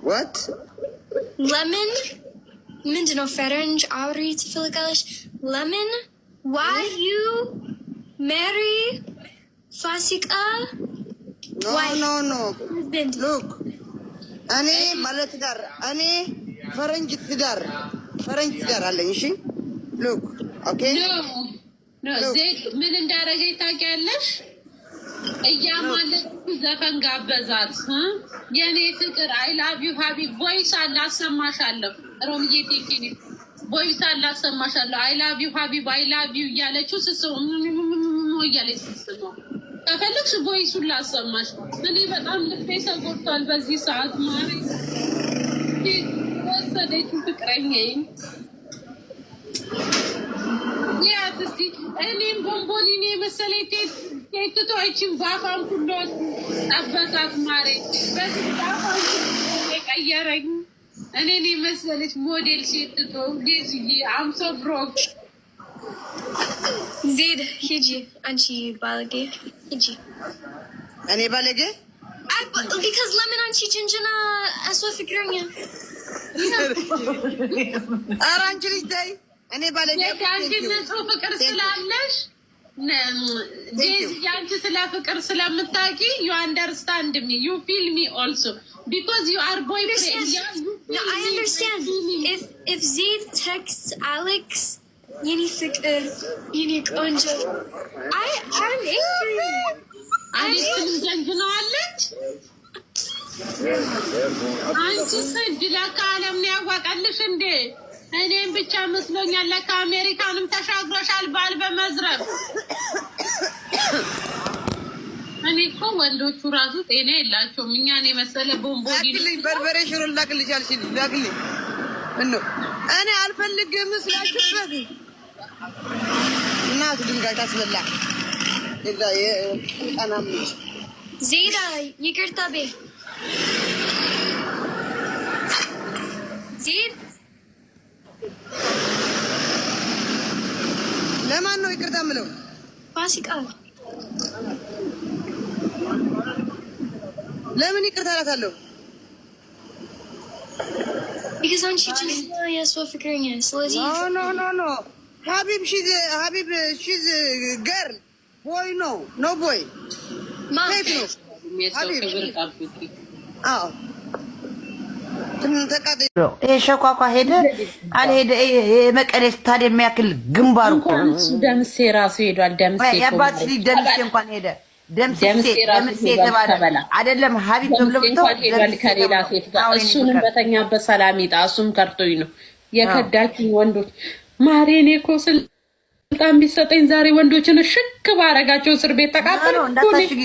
What? Lemon? ምንድነው ፈረንጅ አውሪ ትፈልጋለሽ? Lemon? Why you marry Fasika? No. Look. እኔ ማለት ትዳር እኔ ፈረንጅ ትዳር አለኝ። እሺ look. Okay? No. ዘይት ምን እንዳረገኝ ታውቂያለሽ? እያማለች ዘፈን ጋበዛት። የኔ ፍቅር አይ ላቭ ዩ ሀቢብ ቮይስ አላሰማሻለሁ። ሮምዬ ቴኪኒ ቮይስ አላሰማሻለሁ። አይ ላቭ ዩ ሀቢብ አይ ላቭ ዩ እያለችው ስስሙ እያለች ስስሙ ከፈለግሽ ቮይሱን ላሰማሽ። እኔ በጣም ልቤ ተጎድቷል በዚህ ሰዓት ማሪ ወሰደች ፍቅረኛዬን ያትስቲ እኔም ቦምቦሊኔ መሰለኝ ቴትቶችን ባፋን ሁሉ ጠበሳት ማሬ በዚህ ባፋን የቀየረኝ እኔን መሰለች ሞዴል ሴትቶ ጌዝዬ አምሶ ብሮክ ዜድ ሂጂ አንቺ ባለጌ ሂጂ እኔ ባለጌ because ለምን አንቺ ጅንጅና አስወ ፍቅረኛ ኧረ አንቺ ልጅ ተይ እኔ ባለጌ አንቺ ንጹህ ፍቅር ስላለሽ አንቺ ስለ ፍቅር ስለምታውቂ you understand me you feel me also because you are boyfriend. No, I understand. If Zaid texts Alex yeni fikir yeni konja I'm angry. አዲስም ጀንጅናለች አንቺ ሰድላ ከዓለም ነው ያዋጣልሽ እንዴ? እኔም ብቻ መስሎኛል ለካ አሜሪካንም ተሻግሮሻል ባል በመዝረብ። እኔ እኮ ወንዶቹ ራሱ ጤና የላቸውም። እኛን የመሰለ ቦምቦዲ ላክልኝ በርበሬ ሽሮ ላክልኝ አልሽኝ ላክልኝ እኔ አልፈልግም ስላችሁበት እናት ድንጋይ ታስበላ እዛ የጣናም ዜዳ ይቅርታ ቤ ዜድ ለማን ነው ይቅርታ የምለው? ፋሲካ ለምን ይቅርታ እላታለሁ? because አንቺ የሰው ፍቅረኛ ስለዚህ no ሀቢብ she's girl boy no boy ሴት ነው አዎ ይሄ ሸኳኳ ሄደ አልሄደ መቀሌ ስታዲየም የሚያክል ግንባር እኮ ደምሴ ራሱ ሄዷል። ደምሴ ያባት ደምሴ እንኳን ሄደ። ደምሴ ተባለ አይደለም ሀቢብ ተብሎ ሄዷል ከሌላ ሴት ጋር እሱንም በተኛበት ሰላም ይጣ እሱም ከርቶኝ ነው የከዳችኝ ወንዶች ማሬኔ እኮ ስልጣን ቢሰጠኝ ዛሬ ወንዶችን ሽክ ባረጋቸው እስር ቤት ተቃጠሉ። እንዳታሽጊ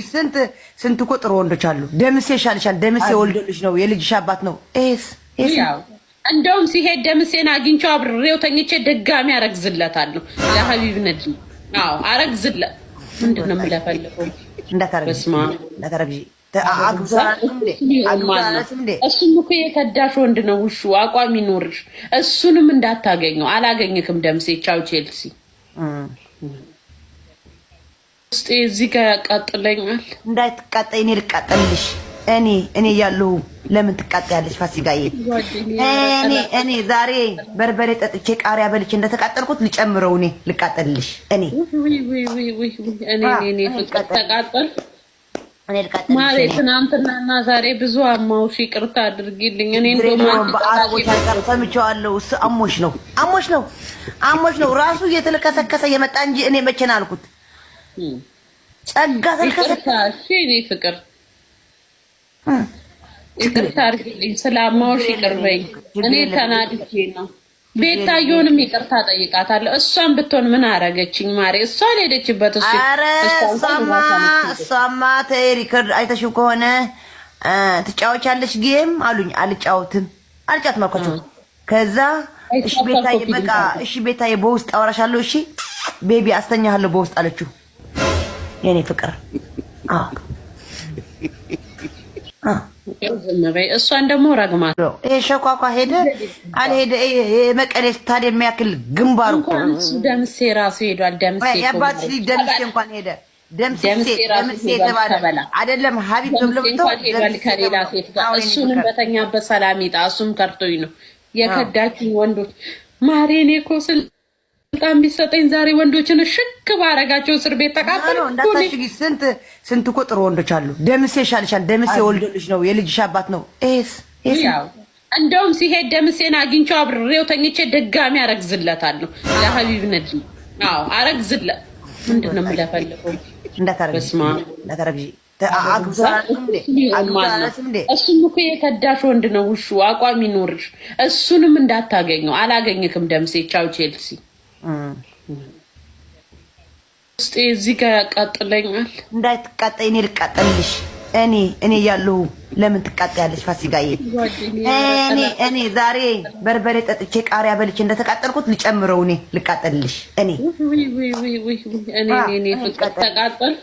ስንት እኮ ጥሩ ወንዶች አሉ። ደምሴ ይሻልሻል። ደምሴ ወልዶልሽ ነው የልጅሽ አባት ነው። ያው እንደውም ሲሄድ ደምሴን አግኝቼው አብሬው ተኝቼ ድጋሚ አረግዝለታለሁ ለሀቢብ ነድ አረግዝለት ምንድነው የምለፈልፈው እንዳታረግዢ እሱም እኮ የከዳሽ ወንድ ነው። ውሹ አቋም ይኖርሽ። እሱንም እንዳታገኘው አላገኝክም። ደምሴ ቻው ቼልሲ ውስጤ እዚህ ጋር ያቃጥለኛል። እንዳትቃጠይ እኔ ልቃጠልልሽ። እኔ ያለሁ ለምን ትቃጠያለሽ? ፋሲካዬ እኔ ዛሬ በርበሬ ጠጥቼ ቃሪያ በልቼ እንደተቃጠልኩት ልጨምረው እኔ ልቃጠልልሽ። እኔ ፍቅር ተቃጠል ማሬ ትናንትናና ዛሬ ብዙ አማውሽ ይቅርታ አድርጊልኝ። እኔ በአረቦች አንቀር ሰምቼዋለሁ። እሱ አሞሽ ነው ራሱ እየተለከሰከሰ የመጣ እንጂ እኔ መቼ ነው አልኩት? ጸጋ ተልከሰከሰ። እኔ ፍቅር ይቅርታ አድርጊልኝ ስለአማውሽ ይቅር በይኝ። እኔ ተናድጄ ነው። ቤታየውንም ይቅርታ ጠይቃታለሁ። እሷን ብትሆን ምን አረገችኝ ማሬ? እሷ ሄደችበት እሱ እሷማ ተይ ሪከርድ አይተሽው ከሆነ ትጫወቻለሽ ጌም አሉኝ። አልጫወትም አልኳቸው። ከዛ እሺ ቤታዬ በቃ እሺ ቤታዬ በውስጥ አወራሻለሁ እሺ ቤቢ አስተኛለሁ በውስጥ አለችው። የኔ ፍቅር እሷን ደግሞ ረግማት ይሄ ሸኳኳ ሄደ አልሄደ መቀሌ ስታዲየም የሚያክል ግንባር እኮ ደምሴ ራሱ ሄዷል። ደምሴ ያባት ደምሴ እንኳን ሄደ ደምሴ የተባለ አይደለም ሀቢብ ተብሎብቶ ከሌላ ሴት ጋር እሱንም በተኛበት ሰላም ይጣ እሱም ከርቶኝ ነው የከዳችኝ ወንዶች ማሬኔ እኮ ስልጣን ቢሰጠኝ ዛሬ ወንዶችን ሽክ ባረጋቸው እስር ቤት ተቃጠሉ። እንዳታሽጊ ስንት እኮ ጥሩ ወንዶች አሉ። ደምሴ ይሻልሻል። ደምሴ ወልዶልሽ ነው የልጅሽ አባት ነው። ያው እንደውም ሲሄድ ደምሴን አግኝቼው አብሬው ተኝቼ ድጋሚ አረግዝለታለሁ ለሀቢብ ነድ አዎ አረግዝለት ምንድነው የምለፈልገው እንዳታረግዢ እሱም እኮ የከዳሽ ወንድ ነው ውሹ አቋም ይኖርሽ እሱንም እንዳታገኘው አላገኝክም ደምሴ ቻው ቼልሲ እስቲ እዚህ ጋር ያቃጥለኛል እንዳትቃጠይ እኔ ልቃጠልልሽ እኔ ያለው ለምን ትቃጠያለሽ ፋሲካዬ እኔ ዛሬ በርበሬ ጠጥቼ ቃሪያ በልቼ እንደተቃጠልኩት ልጨምረው እኔ ልቃጠልልሽ እኔ ፍቅር ተቃጠል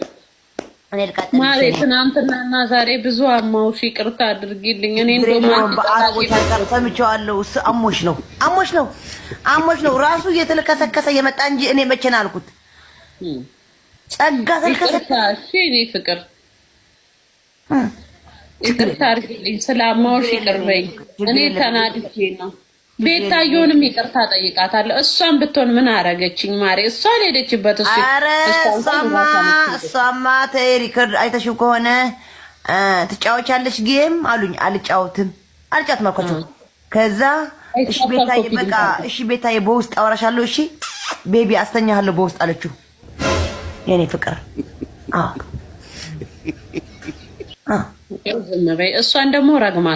ማሬ ትናንትናና ዛሬ ብዙ አማውሽ ይቅርታ አድርጊልኝ እኔ እንደውም በአረቦች አንቀር ሰምቼዋለሁ እሱ አሞሽ ነው ራሱ እየተለከሰከሰ የመጣ እንጂ እኔ መቼ ነው አልኩት ጸጋ ተልከሰከሰ እኔ ፍቅር ይቅርታ አድርጊልኝ ስለአማውሽ ይቅር በይኝ እኔ ተናድጄ ነው ቤታየውንም ይቅርታ ጠይቃታለሁ እሷን ብትሆን ምን አረገችኝ ማሬ እሷ ሄደችበት እሱ እሷማ ተይ ሪከርድ አይተሽው ከሆነ ትጫወቻለሽ ጌም አሉኝ አልጫወትም አልኳቸው ከዛ እሺ ቤታዬ በውስጥ አወራሻለሁ እሺ ቤቢ አስተኛሃለሁ በውስጥ አለችው የኔ ፍቅር እሷን ደግሞ ረግማ